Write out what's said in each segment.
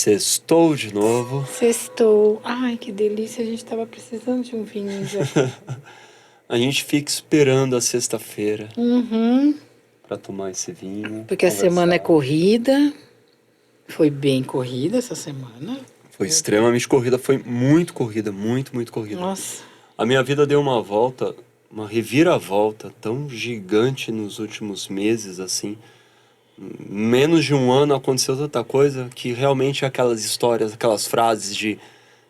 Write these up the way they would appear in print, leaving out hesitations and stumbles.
Sextou de novo. Sextou. Ai, que delícia. A gente tava precisando de um vinho já. A gente fica esperando a sexta-feira Uhum. para tomar esse vinho, Porque a semana é conversar. corrida. Foi bem corrida essa semana. Foi Meu Deus. extremamente corrida, foi muito corrida, muito corrida. Nossa. A minha vida deu uma volta, uma reviravolta tão gigante nos últimos meses, assim. Menos de um ano aconteceu tanta coisa que realmente aquelas histórias, aquelas frases de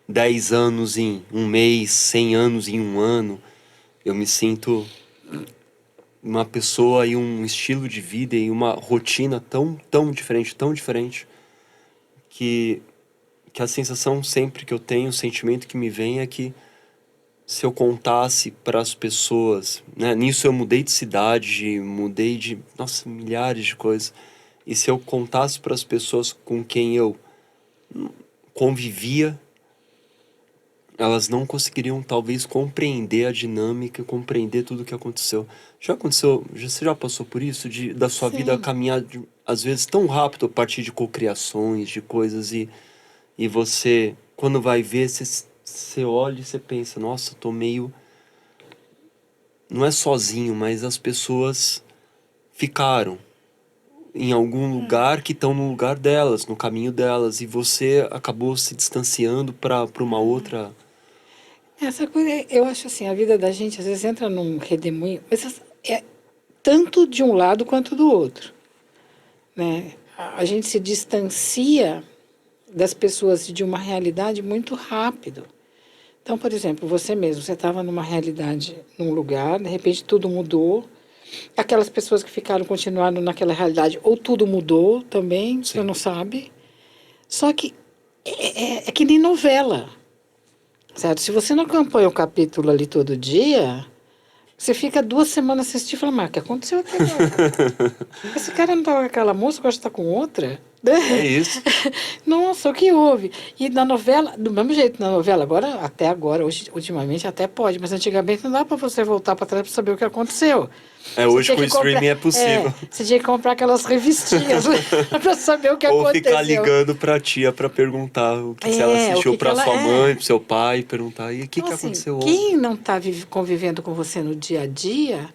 10 anos em um mês, 100 anos em um ano, eu me sinto uma pessoa e um estilo de vida e uma rotina tão diferente, que, que a sensação sempre que eu tenho, o sentimento que me vem é que se eu contasse para as pessoas, né? Nisso eu mudei de cidade, mudei de, nossa, milhares de coisas. E se eu contasse para as pessoas com quem eu convivia, elas não conseguiriam talvez compreender a dinâmica, compreender tudo o que aconteceu. Já aconteceu, você já passou por isso? Da sua vida Sim. caminhar, às vezes, tão rápido a partir de cocriações, de coisas, e você, quando vai ver, você olha e você pensa, nossa, tô meio... Não é sozinho, mas as pessoas ficaram em algum lugar que estão no lugar delas, no caminho delas, e você acabou se distanciando para uma outra... Essa coisa, eu acho assim, a vida da gente às vezes entra num redemoinho, mas é tanto de um lado quanto do outro, né? A gente se distancia das pessoas de uma realidade muito rápido. Então, por exemplo, você mesmo, você estava numa realidade, num lugar, de repente tudo mudou. Aquelas pessoas que ficaram continuaram naquela realidade, ou tudo mudou também, você Sim. não sabe. Só que é que nem novela, certo? Se você não acompanha o capítulo ali todo dia, você fica 2 semanas assistindo e fala, mas o que aconteceu aqui agora? Esse cara não estava com aquela moça, agora está com outra? É isso. Nossa, o que houve? E na novela, do mesmo jeito, na novela, agora, até agora, hoje, ultimamente até pode, mas antigamente não dá para você voltar para trás para saber o que aconteceu. É, Você hoje tinha com o que comprar, streaming é possível. você tinha que comprar aquelas revistinhas para saber o que Ou ficar aconteceu. ligando pra tia pra perguntar o que se ela O assistiu que pra ela sua mãe, é. pro seu pai, perguntar, e o que Então, que assim, aconteceu ontem? quem não está convivendo com você no dia a dia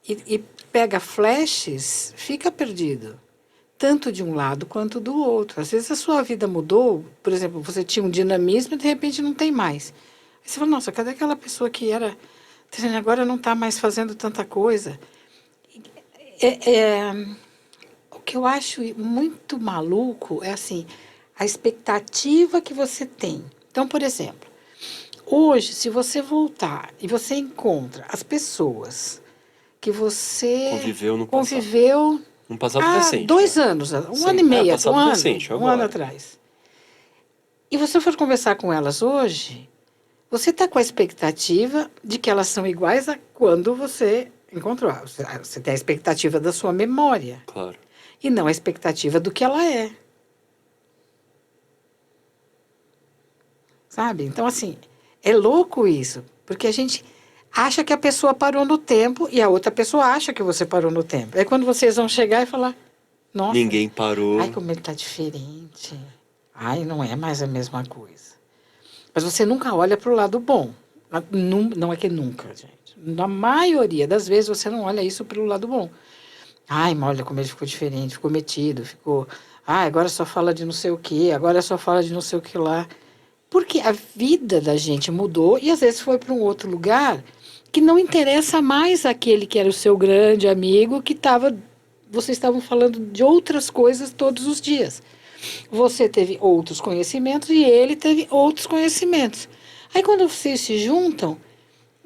e pega flashes, fica perdido. Tanto de um lado quanto do outro. Às vezes a sua vida mudou, por exemplo, você tinha um dinamismo e de repente não tem mais. Aí você fala, nossa, cadê aquela pessoa que era. Agora não está mais fazendo tanta coisa. É, o que eu acho muito maluco é assim, a expectativa que você tem. Então, por exemplo, hoje, se você voltar e você encontra as pessoas que você Conviveu no passado. conviveu Um passado há recente, vai. 2 anos, um ano Sim, e é, meio, passado recente, um ano agora. atrás, e você for conversar com elas hoje, você está com a expectativa de que elas são iguais a quando você encontrou. Você tem a expectativa da sua memória Claro. e não a expectativa do que ela é. Sabe? Então, assim, é louco isso, porque a gente acha que a pessoa parou no tempo e a outra pessoa acha que você parou no tempo. É quando vocês vão chegar e falar, nossa, Ninguém ai, parou. como ele está diferente. Ai, não é mais a mesma coisa. Mas você nunca olha para o lado bom. Não é que nunca, gente. Na maioria das vezes você não olha isso para o lado bom. Ai, mas olha como ele ficou diferente, ficou metido, ficou. Ai, agora só fala de não sei o quê, agora só fala de não sei o que lá. Porque a vida da gente mudou e às vezes foi para um outro lugar que não interessa mais aquele que era o seu grande amigo que estava. Vocês estavam falando de outras coisas todos os dias. Você teve outros conhecimentos e ele teve outros conhecimentos. Aí quando vocês se juntam,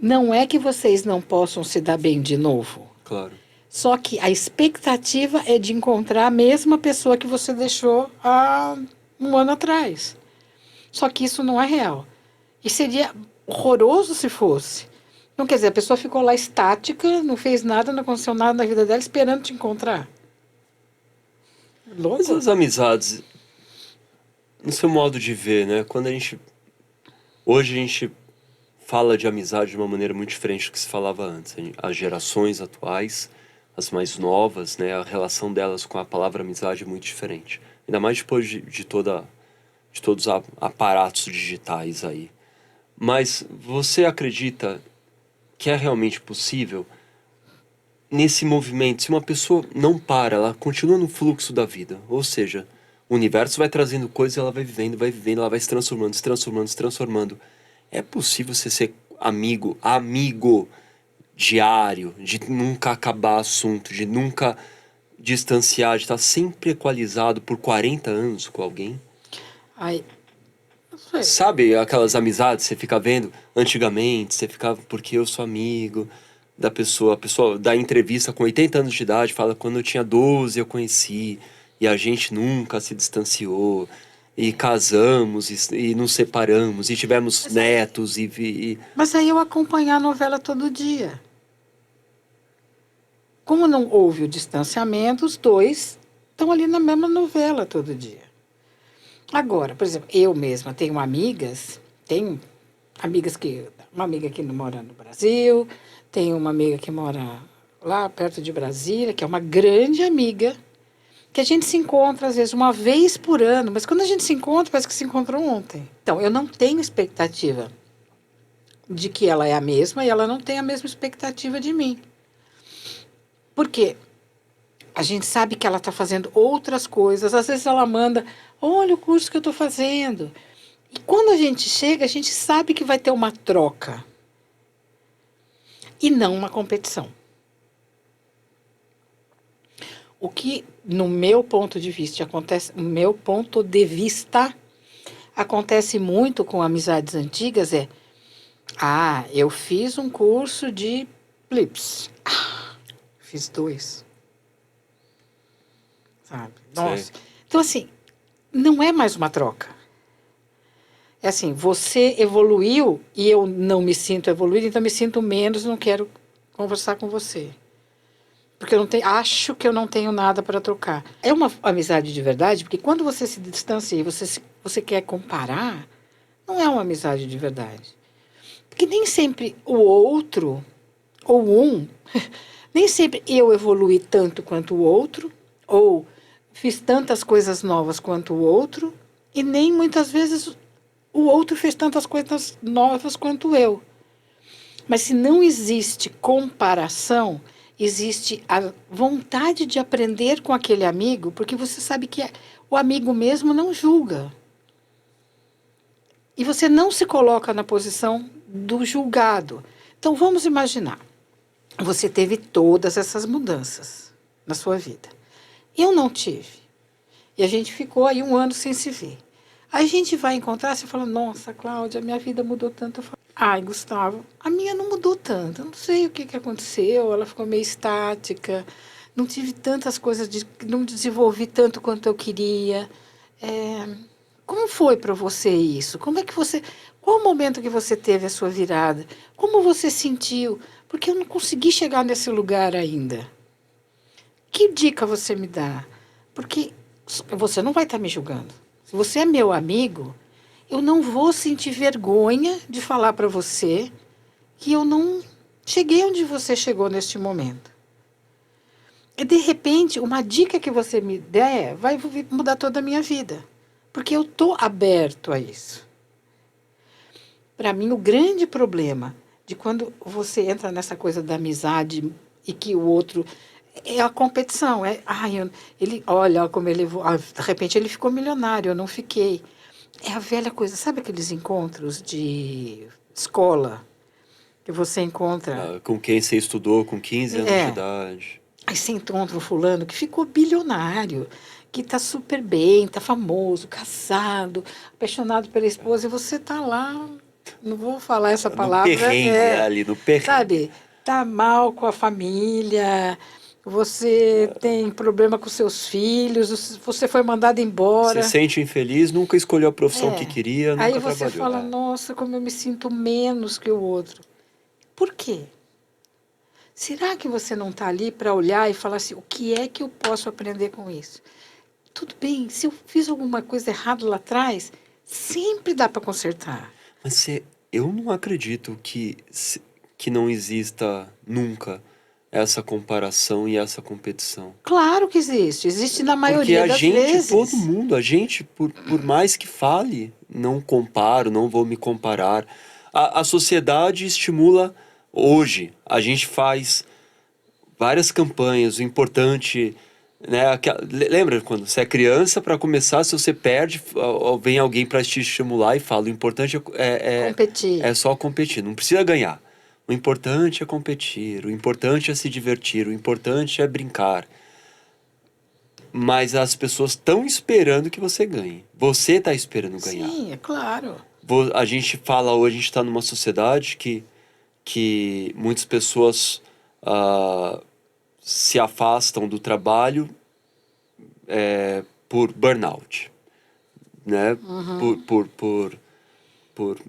não é que vocês não possam se dar bem de novo. Claro. Só que a expectativa é de encontrar a mesma pessoa que você deixou há um ano atrás. Só que isso não é real. E seria horroroso se fosse. Não quer dizer, a pessoa ficou lá estática, não fez nada, não aconteceu nada na vida dela, esperando te encontrar. Mas Louco? as amizades, no seu modo de ver, né? Quando a gente... Hoje a gente fala de amizade de uma maneira muito diferente do que se falava antes. As gerações atuais, as mais novas, né? A relação delas com a palavra amizade é muito diferente. Ainda mais depois de toda de todos os aparatos digitais aí. Mas você acredita que é realmente possível nesse movimento, se uma pessoa não para, ela continua no fluxo da vida, ou seja, o universo vai trazendo coisas, ela vai vivendo, ela vai se transformando, se transformando, se transformando. É possível você ser amigo diário, de nunca acabar assunto, de nunca distanciar, de estar sempre equalizado por 40 anos com alguém? Aí, não sei. Sabe aquelas amizades que você fica vendo antigamente, você ficava, porque eu sou amigo da pessoa, a pessoa dá entrevista com 80 anos de idade, fala, quando eu tinha 12 eu conheci, e a gente nunca se distanciou, e casamos, e nos separamos, e tivemos netos, Mas aí eu acompanhar a novela todo dia. Como não houve o distanciamento, os dois estão ali na mesma novela todo dia. Agora, por exemplo, eu mesma tenho amigas que. Uma amiga que mora no Brasil, tenho uma amiga que mora lá perto de Brasília, que é uma grande amiga, que a gente se encontra, às vezes, uma vez por ano, mas quando a gente se encontra, parece que se encontrou ontem. Então, eu não tenho expectativa de que ela é a mesma e ela não tem a mesma expectativa de mim. Por quê? A gente sabe que ela está fazendo outras coisas. Às vezes ela manda, olha o curso que eu estou fazendo. E quando a gente chega, a gente sabe que vai ter uma troca. E não uma competição. O que, no meu ponto de vista, acontece muito com amizades antigas é, eu fiz um curso de Plips. Fiz 2. Sabe? Nossa. Sei. Então, assim, não é mais uma troca. É assim, você evoluiu e eu não me sinto evoluído, então eu me sinto menos, não quero conversar com você. Porque acho que eu não tenho nada para trocar. É uma amizade de verdade, porque quando você se distancia e você quer comparar, não é uma amizade de verdade. Porque nem sempre o outro, ou nem sempre eu evoluí tanto quanto o outro, ou fiz tantas coisas novas quanto o outro, e nem muitas vezes o outro fez tantas coisas novas quanto eu. Mas se não existe comparação, existe a vontade de aprender com aquele amigo, porque você sabe que o amigo mesmo não julga. E você não se coloca na posição do julgado. Então vamos imaginar, você teve todas essas mudanças na sua vida. Eu não tive. E a gente ficou aí 1 ano sem se ver. Aí a gente vai encontrar, você fala, nossa, Cláudia, minha vida mudou tanto. Eu falo, ai, Gustavo, a minha não mudou tanto. Eu não sei o que aconteceu, ela ficou meio estática. Não tive tantas coisas, não desenvolvi tanto quanto eu queria. Como foi para você isso? Qual o momento que você teve a sua virada? Como você sentiu? Porque eu não consegui chegar nesse lugar ainda. Que dica você me dá? Porque você não vai estar me julgando. Se você é meu amigo, eu não vou sentir vergonha de falar para você que eu não cheguei onde você chegou neste momento. E, de repente, uma dica que você me der vai mudar toda a minha vida. Porque eu estou aberto a isso. Para mim, o grande problema de quando você entra nessa coisa da amizade e que o outro... É a competição. Olha como ele... de repente, ele ficou milionário, eu não fiquei. É a velha coisa. Sabe aqueles encontros de escola que você encontra... Com quem você estudou com 15 anos de idade. Aí você encontra um fulano que ficou bilionário, que está super bem, está famoso, casado, apaixonado pela esposa, e você está lá, não vou falar essa palavra. No perrengue, ali no perrengue. Sabe, está mal com a família, você tem problema com seus filhos, você foi mandado embora. Você se sente infeliz, nunca escolheu a profissão que queria, nunca Aí trabalhou. você fala, nossa, como eu me sinto menos que o outro. Por quê? Será que você não está ali para olhar e falar assim, o que é que eu posso aprender com isso? Tudo bem, se eu fiz alguma coisa errada lá atrás, sempre dá para consertar. Mas eu não acredito que não exista nunca essa comparação e essa competição. Claro que existe. Existe na Porque maioria a das gente, vezes. todo mundo, a gente, por mais que fale, não comparo, não vou me comparar. A sociedade estimula hoje. A gente faz várias campanhas. O importante, né? Lembra quando você é criança, para começar, se você perde, vem alguém para te estimular e fala: o importante Competir. é só competir, não precisa ganhar. O importante é competir, o importante é se divertir, o importante é brincar. Mas as pessoas estão esperando que você ganhe. Você está esperando ganhar. Sim, é claro. A gente fala hoje, a gente está numa sociedade que muitas pessoas se afastam do trabalho por burnout, né? Por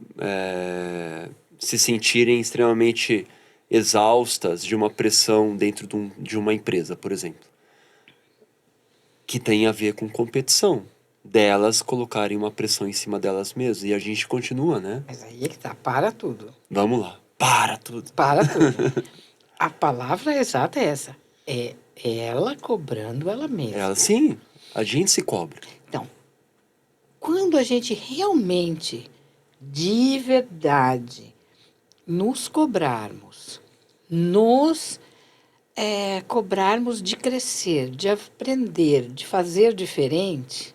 se sentirem extremamente exaustas de uma pressão dentro de uma empresa, por exemplo, que tem a ver com competição, delas colocarem uma pressão em cima delas mesmas, e a gente continua, né? Mas aí é que tá, para tudo. Vamos lá, para tudo. Para tudo. A palavra exata é essa. É ela cobrando ela mesma. Sim, a gente se cobra. Então, quando a gente realmente, de verdade, nos cobrarmos, cobrarmos de crescer, de aprender, de fazer diferente,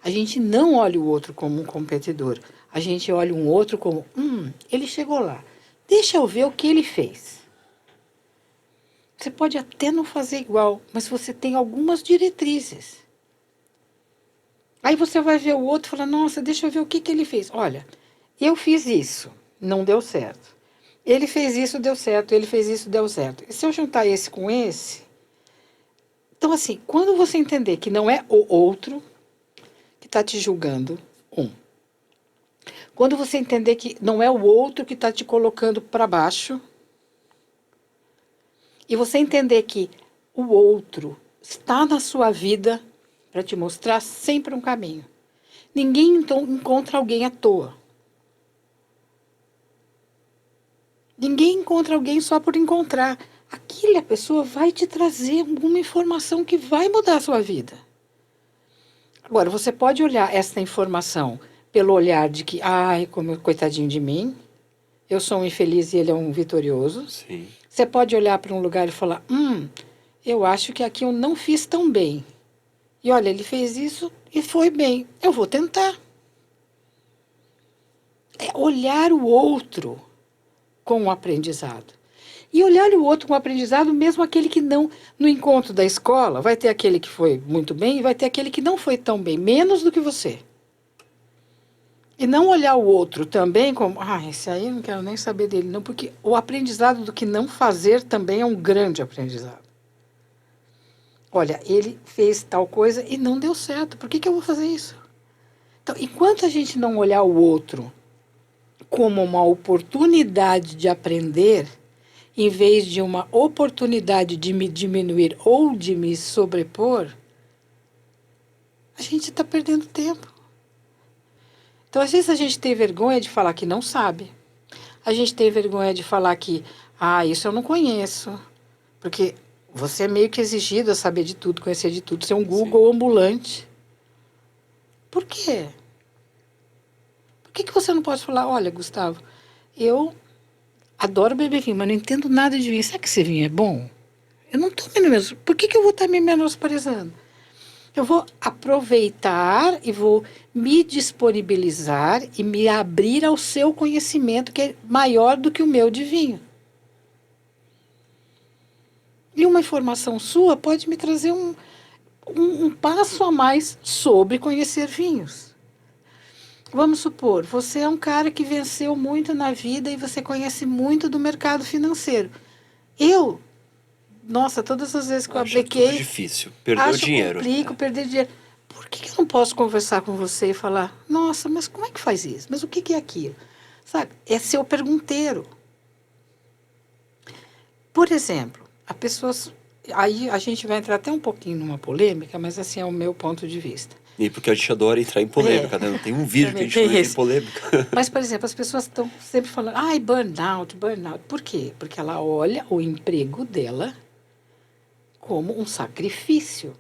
a gente não olha o outro como um competidor. A gente olha um outro como, ele chegou lá. Deixa eu ver o que ele fez. Você pode até não fazer igual, mas você tem algumas diretrizes. Aí você vai ver o outro e fala, nossa, deixa eu ver o que ele fez. Olha, eu fiz isso, não deu certo. Ele fez isso, deu certo. Ele fez isso, deu certo. E se eu juntar esse com esse... Então, assim, quando você entender que não é o outro que está te julgando, quando você entender que não é o outro que está te colocando para baixo, e você entender que o outro está na sua vida para te mostrar sempre um caminho. Ninguém então encontra alguém à toa. Ninguém encontra alguém só por encontrar. Aquela pessoa vai te trazer alguma informação que vai mudar a sua vida. Agora, você pode olhar essa informação pelo olhar de que, ai, como coitadinho de mim, eu sou um infeliz e ele é um vitorioso. Sim. Você pode olhar para um lugar e falar, eu acho que aqui eu não fiz tão bem. E olha, ele fez isso e foi bem. Eu vou tentar. É olhar o outro com o aprendizado. E olhar o outro com o aprendizado, mesmo aquele que não... No encontro da escola, vai ter aquele que foi muito bem e vai ter aquele que não foi tão bem, menos do que você. E não olhar o outro também como, esse aí eu não quero nem saber dele, não, porque o aprendizado do que não fazer também é um grande aprendizado. Olha, ele fez tal coisa e não deu certo, por que eu vou fazer isso? Então, enquanto a gente não olhar o outro como uma oportunidade de aprender, em vez de uma oportunidade de me diminuir ou de me sobrepor, a gente está perdendo tempo. Então, às vezes a gente tem vergonha de falar que não sabe. A gente tem vergonha de falar que, isso eu não conheço. Porque você é meio que exigido a saber de tudo, conhecer de tudo, ser um Google ambulante. Por quê? Por que você não pode falar, olha, Gustavo, eu adoro beber vinho, mas não entendo nada de vinho. Será que esse vinho é bom? Eu não estou menosprezando. Por que eu vou estar me menosprezando? Eu vou aproveitar e vou me disponibilizar e me abrir ao seu conhecimento, que é maior do que o meu de vinho. E uma informação sua pode me trazer um passo a mais sobre conhecer vinhos. Vamos supor, você é um cara que venceu muito na vida e você conhece muito do mercado financeiro. Nossa, todas as vezes que eu apliquei... Tudo difícil, perder o dinheiro. Perder dinheiro. Por que eu não posso conversar com você e falar, nossa, mas como é que faz isso? Mas o que é aquilo? Sabe, é ser o pergunteiro. Por exemplo, aí a gente vai entrar até um pouquinho numa polêmica, mas assim é o meu ponto de vista. E porque a gente adora entrar em polêmica, né? Não tem um vídeo que a gente não entra em polêmica. Mas, por exemplo, as pessoas estão sempre falando, ai, burnout, burnout. Por quê? Porque ela olha o emprego dela como um sacrifício.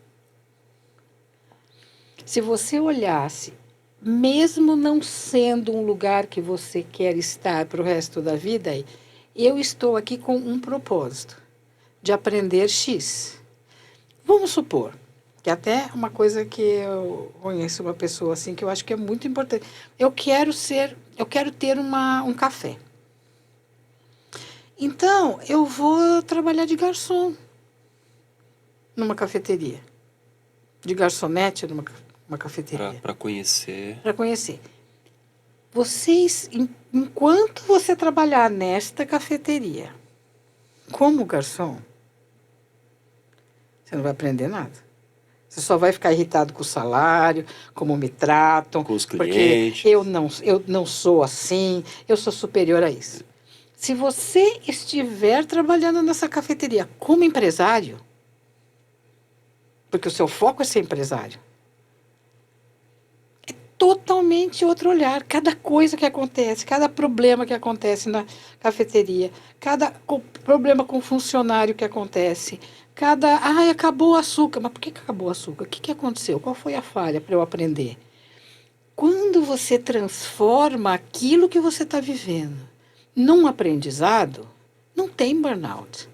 Se você olhasse, mesmo não sendo um lugar que você quer estar para o resto da vida, eu estou aqui com um propósito, de aprender X. Vamos supor, que até uma coisa que eu conheço uma pessoa assim, que eu acho que é muito importante. Eu quero ter um café. Então, eu vou trabalhar de garçom numa cafeteria. De garçonete numa cafeteria. Para conhecer. Para conhecer. Vocês, enquanto você trabalhar nesta cafeteria, como garçom, você não vai aprender nada. Você só vai ficar irritado com o salário, como me tratam. Com os clientes. Porque eu não sou assim, eu sou superior a isso. Se você estiver trabalhando nessa cafeteria como empresário, porque o seu foco é ser empresário, é totalmente outro olhar. Cada coisa que acontece, cada problema que acontece na cafeteria, cada problema com o funcionário que acontece, acabou o açúcar. Mas por que acabou o açúcar? O que aconteceu? Qual foi a falha para eu aprender? Quando você transforma aquilo que você está vivendo num aprendizado, não tem burnout.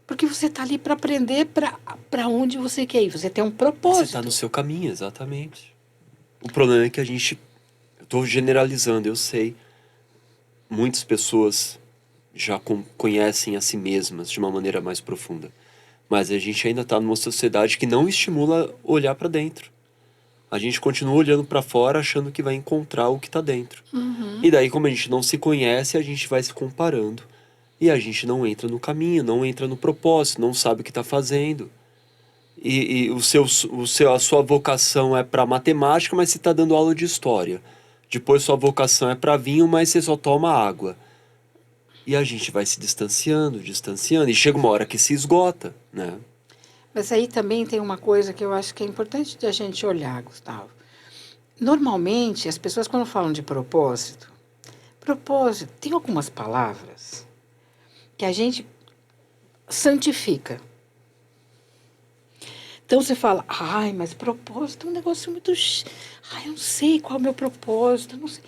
Porque você está ali para aprender para onde você quer ir. Você tem um propósito. Você está no seu caminho, exatamente. O problema é que eu estou generalizando, eu sei. Muitas pessoas já conhecem a si mesmas de uma maneira mais profunda. Mas a gente ainda está numa sociedade que não estimula olhar para dentro. A gente continua olhando para fora achando que vai encontrar o que está dentro. Uhum. E daí, como a gente não se conhece, a gente vai se comparando. E a gente não entra no caminho, não entra no propósito, não sabe o que está fazendo. E a sua vocação é para matemática, mas você está dando aula de história. Depois sua vocação é para vinho, mas você só toma água. E a gente vai se distanciando, e chega uma hora que se esgota, né? Mas aí também tem uma coisa que eu acho que é importante de a gente olhar, Gustavo. Normalmente, as pessoas quando falam de propósito, tem algumas palavras que a gente santifica. Então você fala, ai, mas propósito é um negócio muito... Ai, eu não sei qual é o meu propósito, não sei.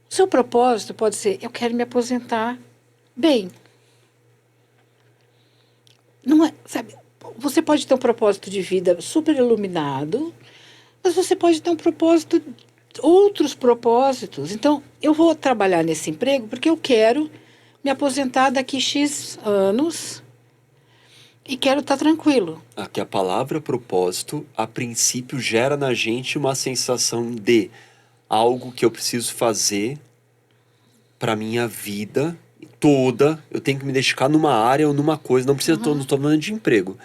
O seu propósito pode ser, eu quero me aposentar bem. Não é, sabe, você pode ter um propósito de vida super iluminado, mas você pode ter um propósito, outros propósitos. Então, eu vou trabalhar nesse emprego porque eu quero me aposentar daqui X anos e quero estar tranquilo. Aqui a palavra propósito, a princípio, gera na gente uma sensação de algo que eu preciso fazer para minha vida toda. Eu tenho que me dedicar numa área ou numa coisa. Não precisa, não estou falando de emprego.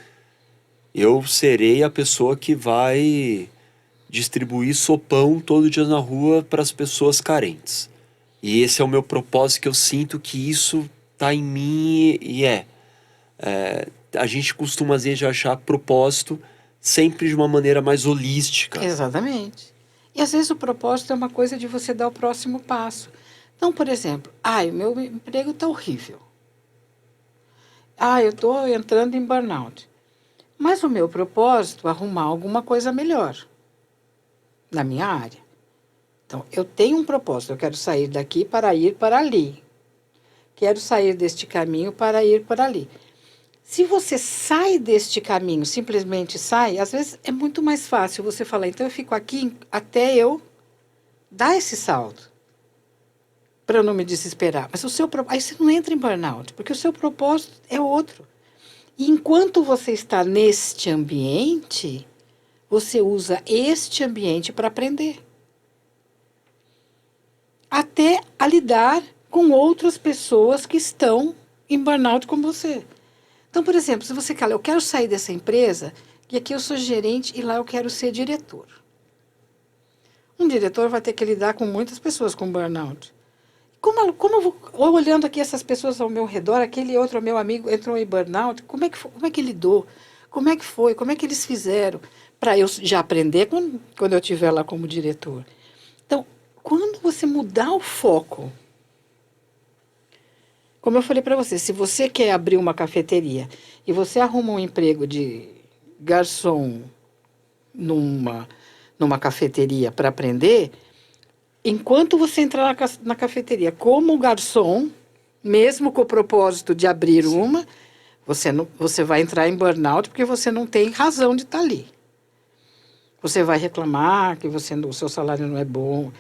Eu serei a pessoa que vai distribuir sopão todo dia na rua para as pessoas carentes. E esse é o meu propósito, que eu sinto que isso está em mim e a gente costuma, às vezes, achar propósito sempre de uma maneira mais holística. Exatamente. E, às vezes, o propósito é uma coisa de você dar o próximo passo. Então, por exemplo, o meu emprego está horrível. Eu estou entrando em burnout. Mas o meu propósito é arrumar alguma coisa melhor na minha área. Então, eu tenho um propósito, eu quero sair daqui para ir para ali. Quero sair deste caminho para ir para ali. Se você sai deste caminho, simplesmente sai, às vezes é muito mais fácil você falar, então eu fico aqui até eu dar esse salto, para eu não me desesperar. Mas aí você não entra em burnout, porque o seu propósito é outro. E enquanto você está neste ambiente, você usa este ambiente para aprender. Até a lidar com outras pessoas que estão em burnout como você. Então, por exemplo, se você fala, eu quero sair dessa empresa, e aqui eu sou gerente e lá eu quero ser diretor. Um diretor vai ter que lidar com muitas pessoas com burnout. Olhando aqui essas pessoas ao meu redor, aquele outro meu amigo entrou em burnout, como é que lidou? Como é que foi? Como é que eles fizeram? para eu já aprender quando eu estiver lá como diretor. Então, quando você mudar o foco, como eu falei para você, se você quer abrir uma cafeteria e você arruma um emprego de garçom numa cafeteria para aprender, enquanto você entrar na cafeteria como garçom, mesmo com o propósito de abrir uma, você vai entrar em burnout porque você não tem razão de estar ali. Você vai reclamar que o seu salário não é bom.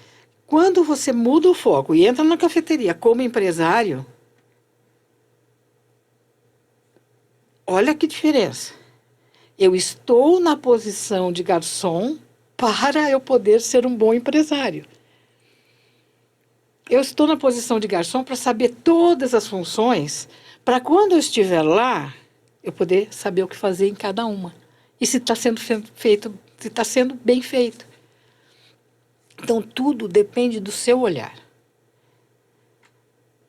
Quando você muda o foco e entra na cafeteria como empresário, olha que diferença. Eu estou na posição de garçom para eu poder ser um bom empresário. Eu estou na posição de garçom para saber todas as funções, para quando eu estiver lá, eu poder saber o que fazer em cada uma. E se está sendo feito, se está sendo bem feito. Então, tudo depende do seu olhar.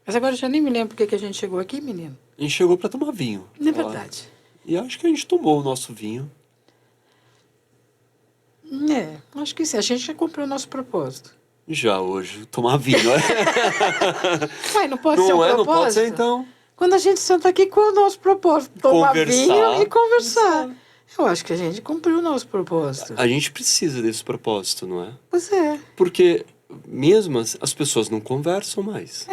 Mas agora eu já nem me lembro por que a gente chegou aqui, menino. A gente chegou para tomar vinho. Não é verdade. E acho que a gente tomou o nosso vinho. Acho que sim. A gente já cumpriu o nosso propósito. Já hoje, tomar vinho. Uai, não pode ser um propósito? Não pode ser, então. Quando a gente senta aqui, qual é o nosso propósito? Tomar vinho e conversar. Eu acho que a gente cumpriu o nosso propósito. A gente precisa desse propósito, não é? Pois é. Porque mesmo as pessoas não conversam mais.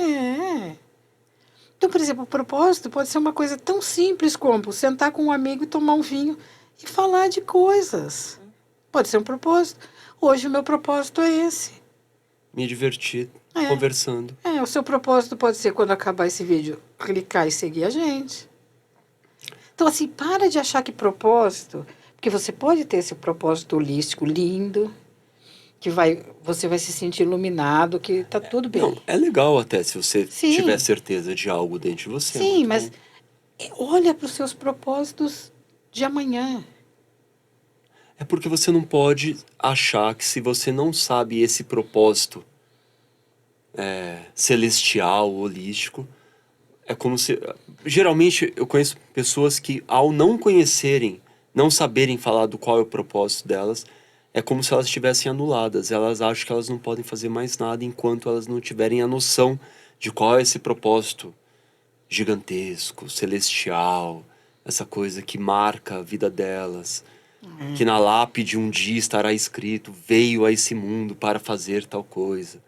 Então, por exemplo, o propósito pode ser uma coisa tão simples como sentar com um amigo e tomar um vinho e falar de coisas. Pode ser um propósito. Hoje o meu propósito é esse. Me divertir conversando. O seu propósito pode ser, quando acabar esse vídeo, clicar e seguir a gente. Então, assim, para de achar que propósito... Porque você pode ter esse propósito holístico lindo, que você vai se sentir iluminado, que está tudo bem. Não, é legal até se você tiver certeza de algo dentro de você. Sim, mas olha para os seus propósitos de amanhã. É porque você não pode achar que se você não sabe esse propósito celestial, holístico, é como se... Geralmente eu conheço pessoas que, ao não conhecerem, não saberem falar do qual é o propósito delas, é como se elas estivessem anuladas. Elas acham que elas não podem fazer mais nada enquanto elas não tiverem a noção de qual é esse propósito gigantesco, celestial, essa coisa que marca a vida delas. Que na lápide um dia estará escrito: veio a esse mundo para fazer tal coisa.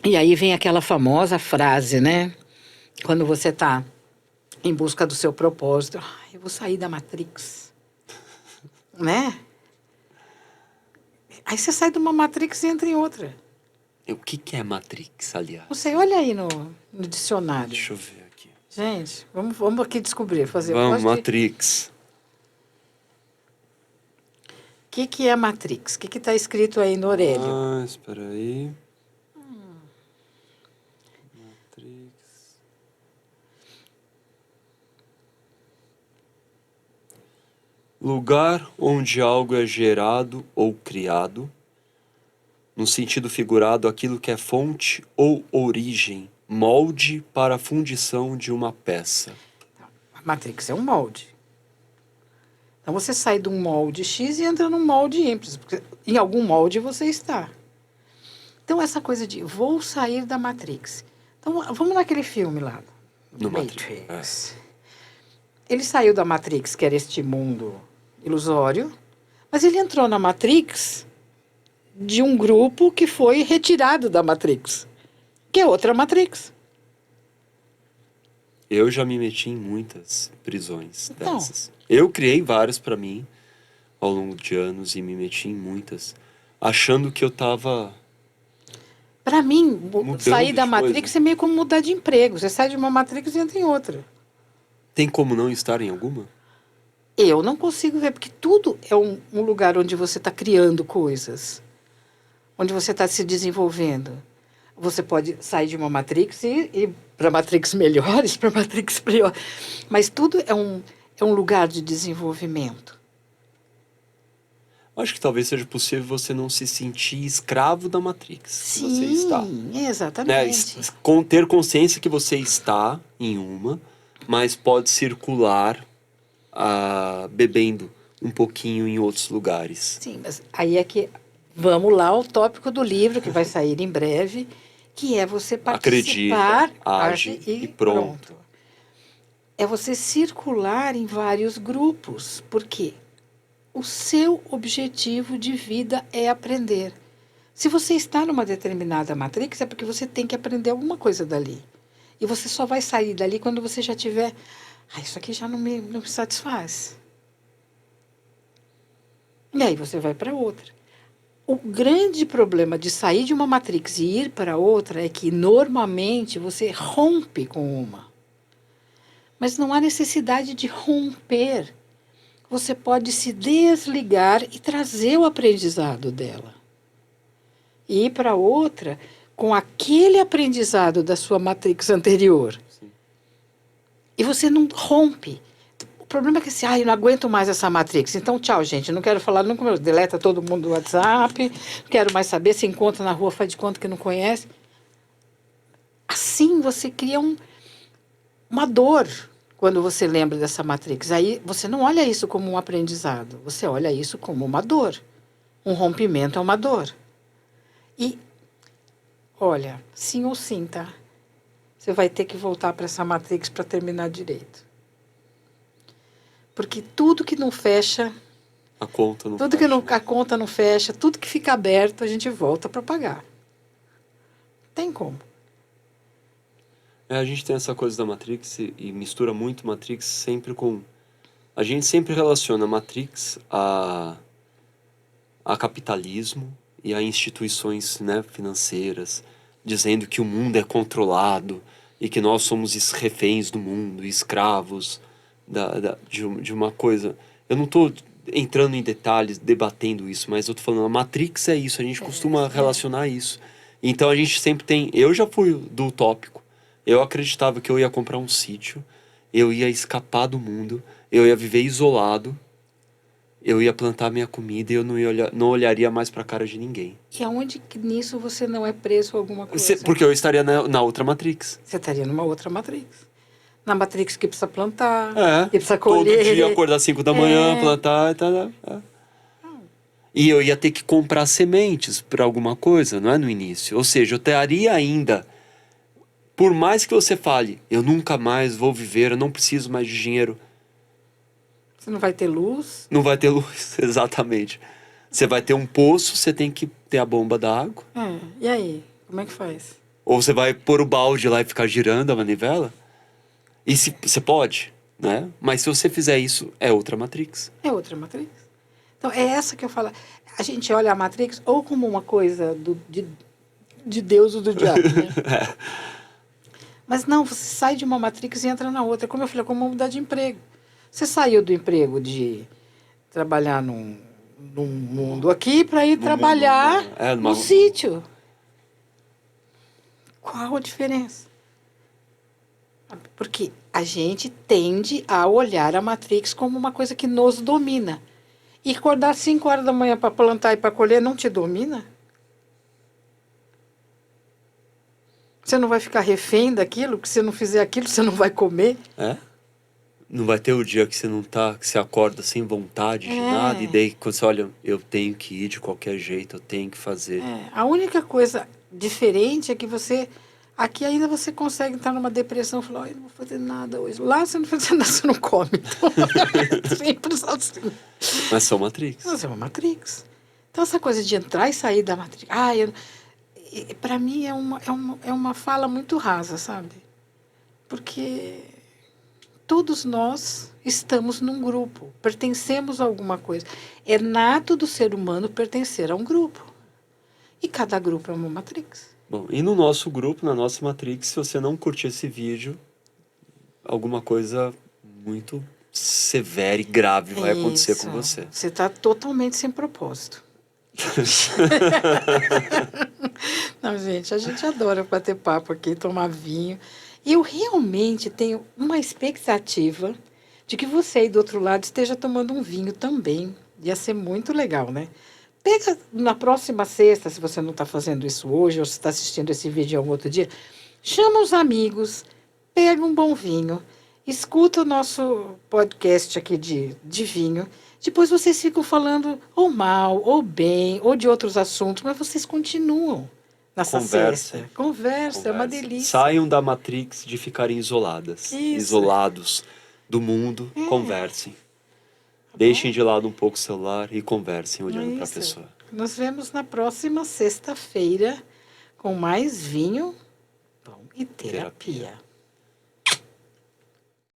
E aí vem aquela famosa frase, né? Quando você está em busca do seu propósito. Eu vou sair da Matrix. Né? Aí você sai de uma Matrix e entra em outra. O que é Matrix, aliás? Não sei, olha aí no dicionário. Deixa eu ver aqui. Gente, vamos aqui descobrir. Vamos, Matrix. O que é Matrix? O que está escrito aí no Aurélio? Espera aí. Matrix. Lugar onde algo é gerado ou criado, no sentido figurado, aquilo que é fonte ou origem, molde para a fundição de uma peça. A Matrix é um molde. Então você sai de um molde X e entra num molde Y, porque em algum molde você está. Então essa coisa de vou sair da Matrix. Então vamos naquele filme lá, No Matrix. Ele saiu da Matrix, que era este mundo ilusório, mas ele entrou na Matrix de um grupo que foi retirado da Matrix, que é outra Matrix. Eu já me meti em muitas prisões dessas. Eu criei várias para mim ao longo de anos e me meti em muitas, achando que eu tava... Para mim, sair da Matrix coisa. é meio como mudar de emprego. Você sai de uma Matrix e entra em outra. Tem como não estar em alguma? Eu não consigo ver, porque tudo é um lugar onde você está criando coisas, onde você está se desenvolvendo. Você pode sair de uma Matrix e ir para Matrix melhores, para Matrix pior. Mas tudo é um lugar de desenvolvimento. Acho que talvez seja possível você não se sentir escravo da Matrix. Sim, você está. Exatamente. Ter consciência que você está em uma, mas pode circular bebendo um pouquinho em outros lugares. Sim, mas aí é que vamos lá ao tópico do livro que vai sair em breve, que é você participar, Acredita, age e pronto. É você circular em vários grupos, porque o seu objetivo de vida é aprender. Se você está numa determinada matrix, é porque você tem que aprender alguma coisa dali. E você só vai sair dali quando você já tiver... isso aqui já não me satisfaz. E aí você vai para outra. O grande problema de sair de uma matrix e ir para outra é que, normalmente, você rompe com uma. Mas não há necessidade de romper. Você pode se desligar e trazer o aprendizado dela. E ir para outra com aquele aprendizado da sua matrix anterior. Sim. E você não rompe. O problema é que assim, eu não aguento mais essa matrix. Então, tchau, gente. Não quero falar nunca mais. Deleta todo mundo do WhatsApp. Não quero mais saber. Se encontra na rua, faz de conta que não conhece. Assim, você cria uma dor quando você lembra dessa matrix. Aí, você não olha isso como um aprendizado. Você olha isso como uma dor. Um rompimento é uma dor. E, olha, sim ou sim, tá? Você vai ter que voltar para essa matrix para terminar direito. Porque tudo que não fecha... A conta não tudo fecha. que a conta não fecha, tudo que fica aberto, a gente volta para pagar. Tem como. A gente tem essa coisa da Matrix e mistura muito Matrix sempre com... A gente sempre relaciona Matrix a capitalismo e a instituições, né, financeiras, dizendo que o mundo é controlado e que nós somos reféns do mundo, escravos de uma coisa. Eu não estou entrando em detalhes, debatendo isso, mas eu estou falando, a Matrix é isso, a gente costuma relacionar isso. Então a gente sempre tem... Eu já fui do utópico. Eu acreditava que eu ia comprar um sítio, eu ia escapar do mundo, eu ia viver isolado, eu ia plantar minha comida e eu não olharia mais para a cara de ninguém. E aonde que nisso você não é preso a alguma coisa? Porque eu estaria na outra Matrix. Você estaria numa outra matrix. Na matrix que precisa plantar, É, que precisa colher. todo dia acordar às 5 da manhã, plantar e tal. E eu ia ter que comprar sementes para alguma coisa, não é, no início. Ou seja, eu estaria ainda... Por mais que você fale, eu nunca mais vou viver, eu não preciso mais de dinheiro. Você não vai ter luz. Não vai ter luz, exatamente. Você vai ter um poço, você tem que ter a bomba da água. E aí? Como é que faz? Ou você vai pôr o balde lá e ficar girando a manivela. E você pode, né? Mas se você fizer isso, é outra Matrix. É outra matrix. Então, é essa que eu falo. A gente olha a matrix ou como uma coisa de Deus ou do diabo, né? Mas não, você sai de uma matrix e entra na outra. Como eu falei, como mudar de emprego. Você saiu do emprego de trabalhar num mundo aqui para ir trabalhar no sítio. Qual a diferença? Porque a gente tende a olhar a Matrix como uma coisa que nos domina. E acordar às 5 horas da manhã para plantar e para colher não te domina? Você não vai ficar refém daquilo? Que se não fizer aquilo, você não vai comer? Não vai ter o dia que você não tá, que você acorda sem vontade de nada, e daí quando você olha, eu tenho que ir de qualquer jeito, eu tenho que fazer. A única coisa diferente é que você... Aqui ainda você consegue estar numa depressão e falar, eu não vou fazer nada hoje. Lá você não faz nada, você não come. Então, é sempre assim. Mas são Matrix. Mas é uma Matrix. Então, essa coisa de entrar e sair da Matrix... para mim é uma fala muito rasa, sabe? Porque todos nós estamos num grupo, pertencemos a alguma coisa. É nato do ser humano pertencer a um grupo. E cada grupo é uma Matrix. Bom, e no nosso grupo, na nossa Matrix, se você não curtir esse vídeo, alguma coisa muito severa e grave vai acontecer com você. Você está totalmente sem propósito. Não, gente, a gente adora bater papo aqui, tomar vinho. E eu realmente tenho uma expectativa de que você aí do outro lado esteja tomando um vinho também. Ia ser muito legal, né? Pega na próxima sexta, se você não está fazendo isso hoje, ou se está assistindo esse vídeo algum outro dia, chama os amigos, pega um bom vinho, escuta o nosso podcast aqui de vinho Depois vocês ficam falando ou mal, ou bem, ou de outros assuntos, mas vocês continuam nessa Conversem. cesta. Conversa, é uma Conversem. delícia. Saiam da Matrix de ficarem isoladas. Isso. Isolados do mundo, conversem. Deixem de lado um pouco o celular e conversem olhando para a Isso. pessoa. Nos vemos na próxima sexta-feira com mais vinho, pão e terapia.